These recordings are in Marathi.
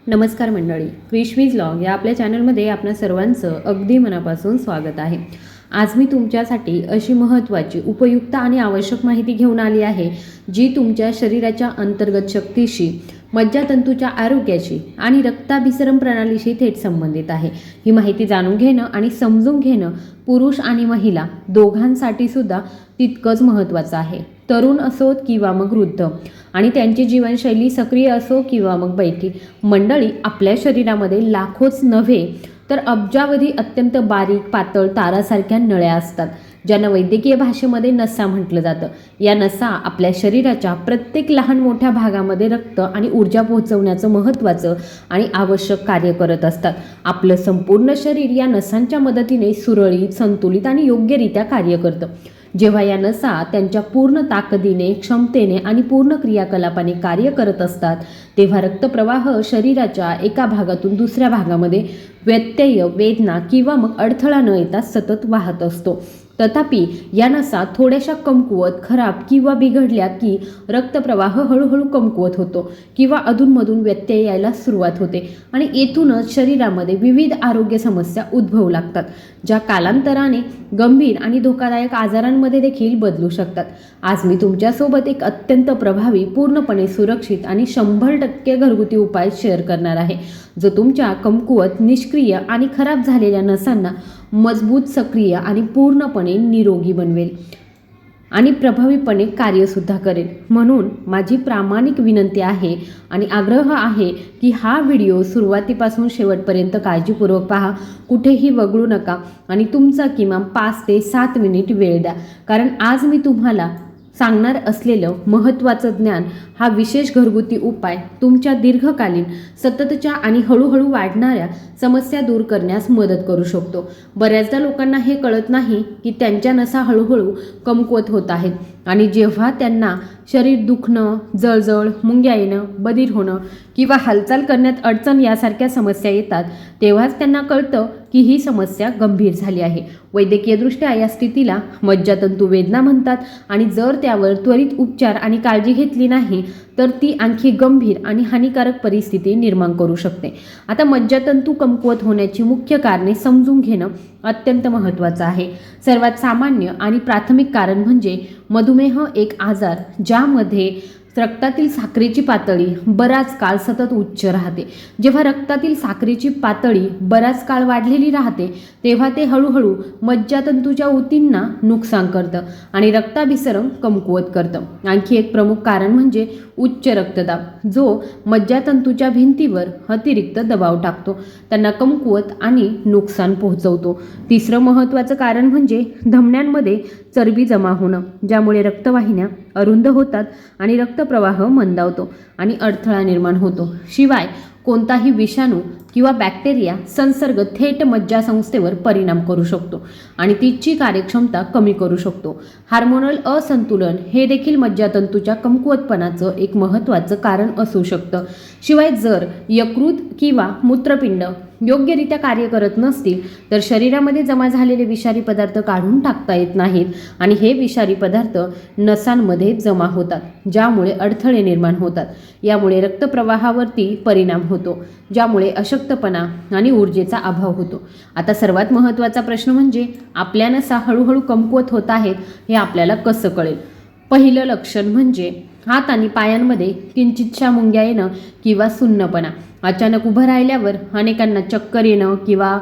नमस्कार मंडळी, क्रिशवीज व्लॉग या आपल्या चॅनलमध्ये आपणा सर्वांचं अगदी मनापासून स्वागत आहे। आज मी तुमच्यासाठी अशी महत्त्वाची, उपयुक्त आणि आवश्यक माहिती घेऊन आली आहे जी तुमच्या शरीराच्या अंतर्गत शक्तीशी, मज्जातंतूच्या आरोग्याशी आणि रक्ताभिसरण प्रणालीशी थेट संबंधित आहे। ही माहिती जाणून घेणं आणि समजून घेणं पुरुष आणि महिला दोघांसाठी सुद्धा तितकंच महत्त्वाचं आहे। तरुण असोत किंवा मग वृद्ध आणि त्यांची जीवनशैली सक्रिय असो किंवा मग बैठी मंडळी, आपल्या शरीरामध्ये लाखोच नव्हे तर अब्जावधी अत्यंत बारीक पातळ तारासारख्या नळ्या असतात, ज्यांना वैद्यकीय भाषेमध्ये नसा म्हटलं जातं। या नसा आपल्या शरीराच्या प्रत्येक लहान मोठ्या भागामध्ये रक्त आणि ऊर्जा पोहोचवण्याचं महत्त्वाचं आणि आवश्यक कार्य करत असतात। आपलं संपूर्ण शरीर या नसांच्या मदतीने सुरळीत, संतुलित आणि योग्यरित्या कार्य करतं। जेव्हा या नसा त्यांच्या पूर्ण ताकदीने, क्षमतेने आणि पूर्ण क्रियाकलापाने कार्य करत असतात, तेव्हा रक्तप्रवाह शरीराच्या एका भागातून दुसऱ्या भागामध्ये व्यत्यय, वेदना किंवा मग अडथळा न येता सतत वाहत असतो। तथापि या नसा थोड्याशा कमकुवत, खराब किंवा बिघडल्या की रक्तप्रवाह हळूहळू कमकुवत होतो किंवा अधूनमधून व्यत्यय यायला सुरुवात होते आणि येथूनच शरीरामध्ये विविध आरोग्य समस्या उद्भवू लागतात, ज्या कालांतराने गंभीर आणि धोकादायक आजारांमध्ये देखील बदलू शकतात। आज मी तुमच्यासोबत एक अत्यंत प्रभावी, पूर्णपणे सुरक्षित आणि 100% घरगुती उपाय शेअर करणार आहे, जो तुमच्या कमकुवत, निष्क्रिय आणि खराब झालेल्या नसांना मजबूत, सक्रिय आणि पूर्णपणे निरोगी बनवेल आणि प्रभावीपणे कार्यसुद्धा करेल। म्हणून माझी प्रामाणिक विनंती आहे आणि आग्रह आहे की हा व्हिडिओ सुरुवातीपासून शेवटपर्यंत काळजीपूर्वक पहा, कुठेही वगळू नका आणि तुमचा किमान 5 ते 7 मिनिट वेळ द्या, कारण आज मी तुम्हाला सांगणार असलेलं महत्त्वाचं ज्ञान, हा विशेष घरगुती उपाय तुमच्या दीर्घकालीन, सततच्या आणि हळूहळू वाढणाऱ्या समस्या दूर करण्यास मदत करू शकतो। बऱ्याचदा लोकांना हे कळत नाही की त्यांच्या नसा हळूहळू कमकुवत होत आहेत आणि जेव्हा त्यांना शरीर दुखणं, जळजळ, मुंग्या येणं, बधीर होणं किंवा हालचाल करण्यात अडचण यासारख्या समस्या येतात, तेव्हाच त्यांना कळतं की ही समस्या गंभीर झाली आहे। वैद्यकीयदृष्ट्या या स्थितीला मज्जातंतू वेदना म्हणतात आणि जर त्यावर त्वरित उपचार आणि काळजी घेतली नाही तर ती आणखी गंभीर आणि हानिकारक परिस्थिती निर्माण करू शकते। आता मज्जातंतू कमकुवत होण्याची मुख्य कारणे समजून घेणं अत्यंत महत्त्वाचं आहे। सर्वात सामान्य आणि प्राथमिक कारण म्हणजे मधुमेह, एक आजार ज्यामध्ये रक्तातील साखरेची पातळी बराच काळ सतत उच्च राहते। जेव्हा रक्तातील साखरेची पातळी बराच काळ वाढलेली राहते, तेव्हा ते हळूहळू मज्जातंतूच्या ऊतींना नुकसान करतं आणि रक्ताभिसरण कमकुवत करतं। आणखी एक प्रमुख कारण म्हणजे उच्च रक्तदाब, जो मज्जातंतूच्या भिंतीवर अतिरिक्त दबाव टाकतो, त्यांना कमकुवत आणि नुकसान पोहोचवतो। तिसरं महत्त्वाचं कारण म्हणजे धमन्यांमध्ये चरबी जमा होणं, ज्यामुळे रक्तवाहिन्या अरुंद होतात आणि रक्तप्रवाह मंदावतो आणि अडथळा निर्माण होतो। शिवाय कोणताही विषाणू किंवा बॅक्टेरिया संसर्ग थेट मज्जासंस्थेवर परिणाम करू शकतो आणि तिची कार्यक्षमता कमी करू शकतो। हार्मोनल असंतुलन हे देखील मज्जातंतूच्या कमकुवतपणाचं एक महत्त्वाचं कारण असू शकतं। शिवाय जर यकृत किंवा मूत्रपिंड योग्यरित्या कार्य करत नसतील तर शरीरामध्ये जमा झालेले विषारी पदार्थ काढून टाकता येत नाहीत आणि हे विषारी पदार्थ नसांमध्ये जमा होतात, ज्यामुळे अडथळे निर्माण होतात। यामुळे रक्तप्रवाहावरती परिणाम होतो, ज्यामुळे अशक्तपणा आणि ऊर्जेचा अभाव होतो। आता सर्वात महत्त्वाचा प्रश्न म्हणजे आपल्या नसा हळूहळू कमकुवत होत आहेत हे आपल्याला कसं कळेल? पहिलं लक्षण म्हणजे हात आणि पायांमध्ये किंचितशा मुंग्या येणं किंवा सुन्नपणा। अचानक उभं राहिल्यावर अनेकांना चक्कर येणं किंवा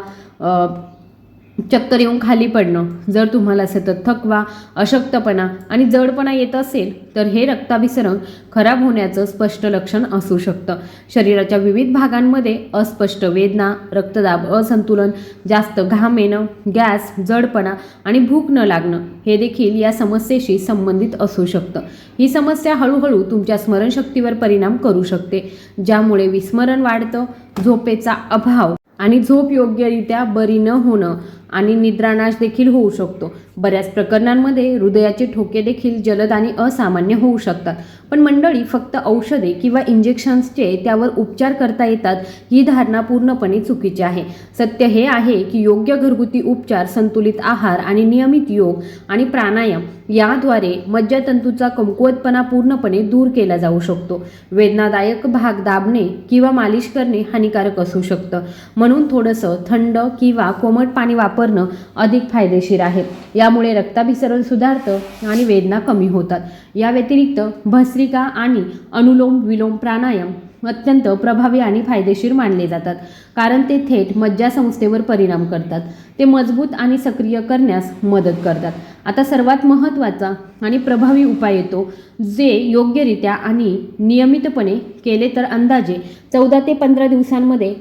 चक्कर येऊन खाली पडणं। जर तुम्हाला सतत थकवा, अशक्तपणा आणि जडपणा येत असेल तर हे रक्ताभिसरण खराब होण्याचं स्पष्ट लक्षण असू शकतं। शरीराच्या विविध भागांमध्ये अस्पष्ट वेदना, रक्तदाब असंतुलन, जास्त घाम येणं, गॅस, जडपणा आणि भूक न लागणं हे देखील या समस्येशी संबंधित असू शकतं। ही समस्या हळूहळू तुमच्या स्मरणशक्तीवर परिणाम करू शकते, ज्यामुळे विस्मरण वाढतं, झोपेचा अभाव आणि झोप योग्यरित्या बरी न होणं आणि निद्रानाश देखील होऊ शकतो. बऱ्याच प्रकरणांमध्ये हृदयाचे ठोके देखील जलद आणि असामान्य होऊ शकतात. पण मंडळी, फक्त औषधे किंवा इंजेक्शन्सचे त्यावर उपचार करता येतात ही धारणा पूर्णपणे चुकीची आहे. सत्य हे आहे की योग्य घरगुती उपचार, संतुलित आहार आणि नियमित योग आणि प्राणायाम याद्वारे मज्जातंतूचा कमकुवतपणा पूर्णपणे दूर केला जाऊ शकतो. वेदनादायक भाग दाबणे किंवा मालिश करणे हानिकारक असू शकतं, म्हणून थोडंसं थंड किंवा कोमट पाणी वापरणं अधिक फायदेशीर आहे. यामुळे रक्ताभिसरण सुधारतं आणि वेदना कमी होतात. या व्यतिरिक्त भस्त्रिका आणि अनुलोम विलोम प्राणायाम अत्यंत प्रभावी आणि फायदेशीर मानले जातात, कारण ते थेट मज्जासंस्थेवर परिणाम करतात. ते मजबूत आणि सक्रिय करण्यास मदत करतात. आता सर्वात महत्त्वाचा आणि प्रभावी उपाय येतो, जे योग्यरित्या आणि नियमितपणे केले तर अंदाजे 14 ते 15 दिवसांमध्ये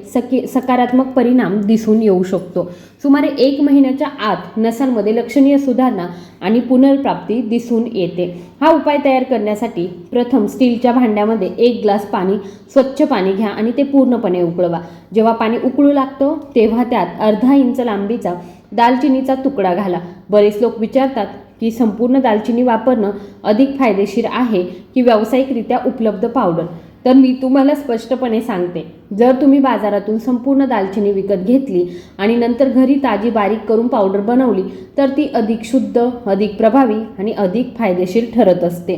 सकारात्मक परिणाम दिसून येऊ शकतो. सुमारे 1 महिन्याच्या आत नसांमध्ये लक्षणीय सुधारणा आणि पुनर्प्राप्ती दिसून येते. हा उपाय तयार करण्यासाठी प्रथम स्टीलच्या भांड्यामध्ये 1 ग्लास पाणी, स्वच्छ पाणी घ्या आणि ते पूर्णपणे उकळवा. जेव्हा पाणी उकळू लागतं तेव्हा त्यात अर्धा इंच लांबीचा दालचिनीचा तुकडा घाला. बरेच लोक विचारतात की संपूर्ण दालचिनी वापरणं अधिक फायदेशीर आहे की व्यावसायिकरित्या उपलब्ध पावडर. तर मी तुम्हाला स्पष्टपणे सांगते, जर तुम्ही बाजारातून संपूर्ण दालचिनी विकत घेतली आणि नंतर घरी ताजी बारीक करून पावडर बनवली तर ती अधिक शुद्ध, अधिक प्रभावी आणि अधिक फायदेशीर ठरत असते,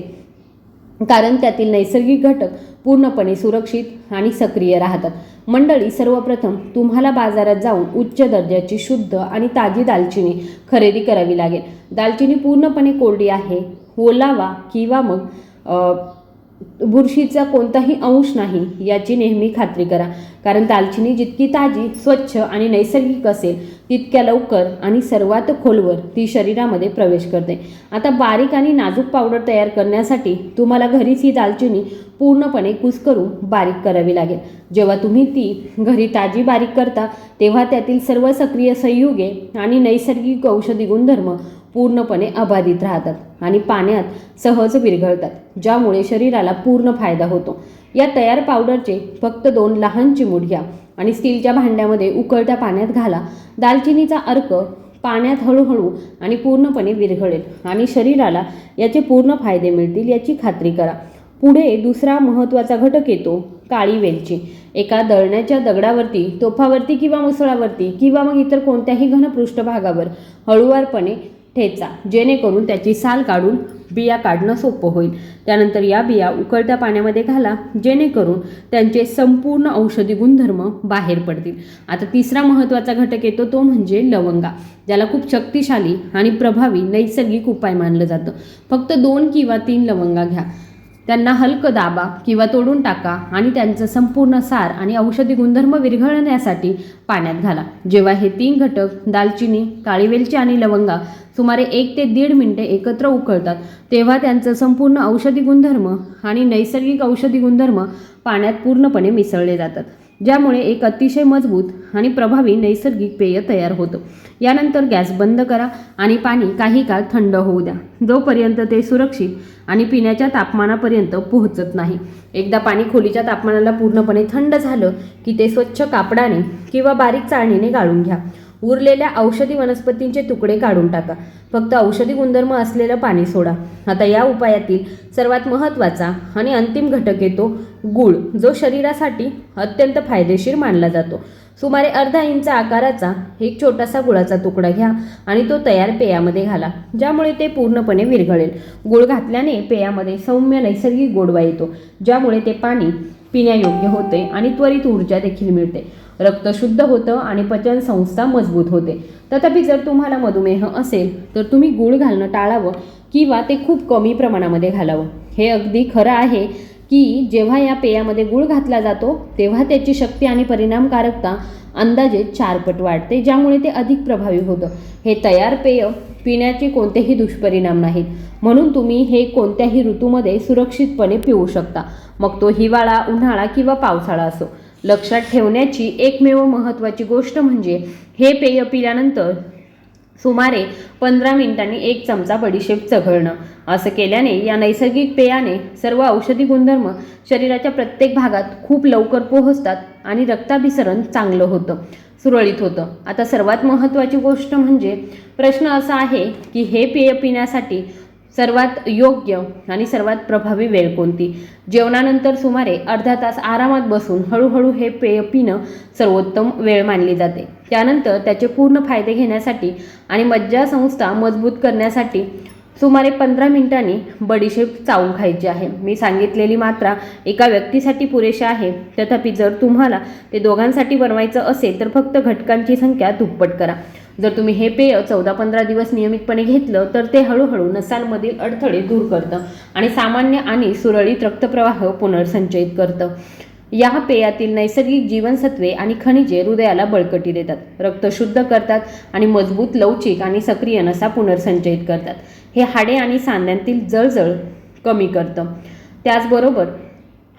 कारण त्यातील नैसर्गिक घटक पूर्णपणे सुरक्षित आणि सक्रिय राहतात. मंडळी, सर्वप्रथम तुम्हाला बाजारात जाऊन उच्च दर्जाची शुद्ध आणि ताजी दालचिनी खरेदी करावी लागेल. दालचिनी पूर्णपणे कोरडी आहे, ओलावा किंवा मग बुरशीचा कोणताही अंश नाही याची नेहमी खात्री करा, कारण दालचिनी जितकी ताजी, स्वच्छ आणि नैसर्गिक असेल तितक्या लवकर आणि सर्वात खोलवर ती शरीरामध्ये प्रवेश करते. आता बारीक आणि नाजूक पावडर तयार करण्यासाठी तुम्हाला घरीच ही दालचिनी पूर्णपणे कुस्करून बारीक करावी लागेल. जेव्हा तुम्ही ती घरी ताजी बारीक करता तेव्हा त्यातील सर्व सक्रिय संयुगे आणि नैसर्गिक औषधी गुणधर्म पूर्णपणे अबाधित राहतात आणि पाण्यात सहज विरघळतात, ज्यामुळे शरीराला पूर्ण फायदा होतो. या तयार पावडरचे फक्त 2 लहान चिमूट घ्या आणि स्टीलच्या भांड्यामध्ये उकळत्या पाण्यात घाला. दालचिनीचा अर्क पाण्यात हळूहळू आणि पूर्णपणे विरघळेल आणि शरीराला याचे पूर्ण फायदे मिळतील याची खात्री करा. पुढे दुसरा महत्त्वाचा घटक येतो, काळी वेलची. एका दळण्याच्या दगडावरती, तोफावरती किंवा मुसळावरती किंवा मग इतर कोणत्याही घन पृष्ठभागावर हळूवारपणे ठेचा, जेणेकरून त्याची साल काढून बिया काढणं सोपं होईल. त्यानंतर या बिया उकळत्या पाण्यामध्ये घाला, जेणेकरून त्यांचे संपूर्ण औषधी गुणधर्म बाहेर पडतील. आता तिसरा महत्त्वाचा घटक येतो, तो म्हणजे लवंगा, ज्याला खूप शक्तिशाली आणि प्रभावी नैसर्गिक उपाय मानलं जातं. फक्त 2 किंवा 3 लवंगा घ्या, त्यांना हलकं दाबा किंवा तोडून टाका आणि त्यांचं संपूर्ण सार आणि औषधी गुणधर्म विरघळण्यासाठी पाण्यात घाला. जेव्हा हे 3 घटक, दालचिनी, काळी वेलची आणि लवंगा, सुमारे 1 ते 1.5 मिनिटे एकत्र उकळतात, तेव्हा त्यांचं संपूर्ण औषधी गुणधर्म आणि नैसर्गिक औषधी गुणधर्म पाण्यात पूर्णपणे मिसळले जातात, ज्यामुळे एक अतिशय मजबूत आणि प्रभावी नैसर्गिक पेय तयार होतं. यानंतर गॅस बंद करा आणि पाणी काही काळ थंड होऊ द्या, जोपर्यंत ते सुरक्षित आणि पिण्याच्या तापमानापर्यंत पोहोचत नाही. एकदा पाणी खोलीच्या तापमानाला पूर्णपणे थंड झालं की ते स्वच्छ कापडाने किंवा बारीक चाळणीने गाळून घ्या. उरलेल्या औषधी वनस्पतींचे तुकडे काढून टाका. फक्त औषधी गुणधर्म असलेलं पाणी सोडा. आता या उपायातील सर्वात महत्त्वाचा आणि अंतिम घटक येतो गूळ, जो शरीरासाठी अत्यंत फायदेशीर मानला जातो. सुमारे अर्धा इंच आकाराचा एक छोटासा गुळाचा तुकडा घ्या आणि तो तयार पेयामध्ये घाला, ज्यामुळे ते पूर्णपणे विरघळेल. गूळ घातल्याने पेयामध्ये सौम्य नैसर्गिक गोडवा येतो, ज्यामुळे ते पाणी पिण्यायोग्य होते आणि त्वरित ऊर्जा देखील मिळते. रक्त शुद्ध होतं आणि पचन संस्था मजबूत होते. तथापि जर तुम्हाला मधुमेह असेल तर तुम्ही गूळ घालणं टाळावं किंवा ते खूप कमी प्रमाणामध्ये घालावं. हे अगदी खरं आहे की जेव्हा या पेयामध्ये गूळ घातला जातो तेव्हा त्याची शक्ती आणि परिणामकारकता अंदाजे 4 पट वाढते, ज्यामुळे ते अधिक प्रभावी होतं. हे तयार पेय पिण्याचे कोणतेही दुष्परिणाम नाहीत, म्हणून तुम्ही हे कोणत्याही ऋतूमध्ये सुरक्षितपणे पिऊ शकता, मग तो हिवाळा, उन्हाळा किंवा पावसाळा असो. लक्षात ठेवण्याची एकमेव महत्त्वाची गोष्ट म्हणजे हे पेय पिल्यानंतर सुमारे 15 मिनिटांनी 1 चमचा बडीशेप चघळणं. असं केल्याने या नैसर्गिक पेयाने सर्व औषधी गुणधर्म शरीराच्या प्रत्येक भागात खूप लवकर पोहोचतात आणि रक्ताभिसरण चांगलं होतं, सुरळीत होतं. आता सर्वात महत्त्वाची गोष्ट म्हणजे प्रश्न असा आहे की हे पेय पिण्यासाठी सर्वात योग्य आणि सर्वात प्रभावी वेळ कोणती? जेवणानंतर सुमारे अर्धा तास आरामात बसून हळूहळू हे पेय पिणं सर्वोत्तम वेळ मानली जाते. त्यानंतर त्याचे पूर्ण फायदे घेण्यासाठी आणि मज्जासंस्था मजबूत करण्यासाठी सुमारे 15 मिनिटांनी बडीशेप चावून खायची आहे. मी सांगितलेली मात्रा एका व्यक्तीसाठी पुरेशी आहे. तथापि जर तुम्हाला ते दोघांसाठी बनवायचं असेल तर फक्त घटकांची संख्या दुप्पट करा. जर तुम्ही हे पेय 14-15 दिवस नियमितपणे घेतलं तर ते हळूहळू नसांमधील अडथळे दूर करतं आणि सामान्य आणि सुरळीत रक्तप्रवाह पुनर्संचयित करतं. या पेयातील नैसर्गिक जीवनसत्वे आणि खनिजे हृदयाला बळकटी देतात, रक्त शुद्ध करतात आणि मजबूत, लवचिक आणि सक्रिय नसा पुनर्संचयित करतात. हे हाडे आणि सांध्यांतील जळजळ कमी करतं. त्याचबरोबर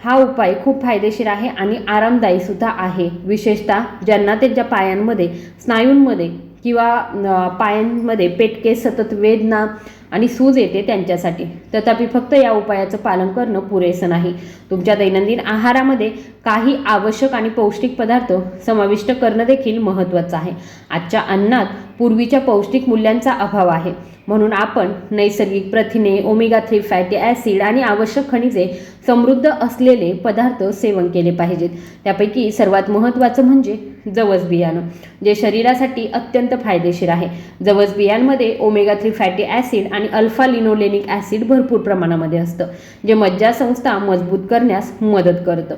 हा उपाय खूप फायदेशीर आहे आणि आरामदायी सुद्धा आहे, विशेषतः ज्यांना त्यांच्या पायांमध्ये, स्नायूंमध्ये किंवा पायांमध्ये पेटके, सतत वेदना आणि सूज येते त्यांच्यासाठी. तथापि फक्त या उपायाचं पालन करणं पुरेसं नाही. तुमच्या दैनंदिन आहारामध्ये काही आवश्यक आणि पौष्टिक पदार्थ समाविष्ट करणं देखील महत्त्वाचं आहे. आजच्या अन्नात पूर्वीच्या पौष्टिक मूल्यांचा अभाव आहे, म्हणून आपण नैसर्गिक प्रथिने, ओमेगा 3 फॅटी ॲसिड आणि आवश्यक खनिजे समृद्ध असलेले पदार्थ सेवन केले पाहिजेत. त्यापैकी सर्वात महत्त्वाचं म्हणजे जवस बियाणं, जे शरीरासाठी अत्यंत फायदेशीर आहे. जवस बियांमध्ये ओमेगा 3 फॅटी ॲसिड आणि अल्फा लिनोलेनिक ॲसिड भरपूर प्रमाणामध्ये असतं, जे मज्जासंस्था मजबूत करण्यास मदत करतं.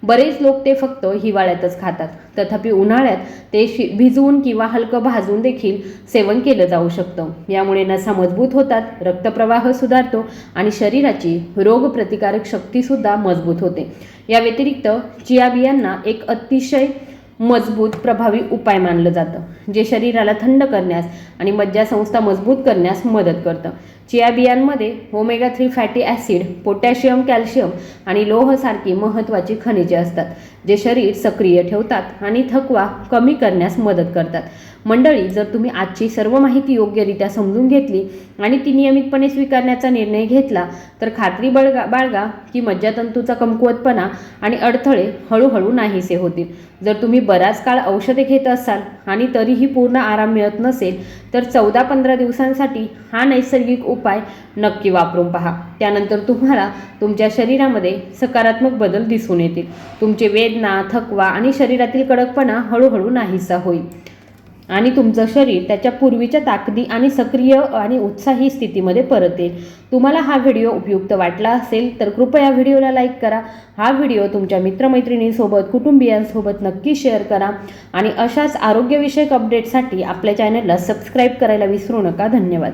बरेच लोक ते फक्त हिवाळ्यातच खातात, तथापि उन्हाळ्यात ते भिजवून किंवा हलकं भाजून देखील सेवन केलं जाऊ शकतं. यामुळे नसा मजबूत होतात, रक्तप्रवाह सुधारतो आणि शरीराची रोगप्रतिकारक शक्तीसुद्धा मजबूत होते. या व्यतिरिक्त चिया बियांना एक अतिशय मजबूत, प्रभावी उपाय मानलं जातं, जे शरीराला थंड करण्यास आणि मज्जासंस्था मजबूत करण्यास मदत करतं. चिया बियांमध्ये omega 3 fatty acid, potassium, calcium आणि लोहसारखी महत्त्वाची खनिजे असतात, जे शरीर सक्रिय ठेवतात आणि थकवा कमी करण्यास मदत करतात. मंडळी, जर तुम्ही आजची सर्व माहिती योग्यरित्या समजून घेतली आणि ती नियमितपणे स्वीकारण्याचा निर्णय घेतला तर खात्री बाळगा की मज्जातंतूचा कमकुवतपणा आणि अडथळे हळूहळू नाहीसे होतील. जर तुम्ही बराच काळ औषधे घेत असाल आणि तरीही पूर्ण आराम मिळत नसेल तर 14-15 दिवसांसाठी हा नैसर्गिक उपाय नक्की वापरून पहा. त्यानंतर तुम्हाला तुमच्या शरीरामध्ये सकारात्मक बदल दिसून येतील. तुमचे वेदना, थकवा आणि शरीरातील कडकपणा हळूहळू नाहीसा होईल आणि तुमचं शरीर त्याच्या पूर्वीच्या ताकदी आणि सक्रिय आणि उत्साही स्थितीमध्ये परत येईल. तुम्हाला हा व्हिडिओ उपयुक्त वाटला असेल तर कृपया व्हिडिओला लाईक करा. हा व्हिडिओ तुमच्या मित्रमैत्रिणींसोबत, कुटुंबियांसोबत नक्की शेअर करा आणि अशाच आरोग्यविषयक अपडेटसाठी आपल्या चॅनलला सबस्क्राईब करायला विसरू नका. धन्यवाद.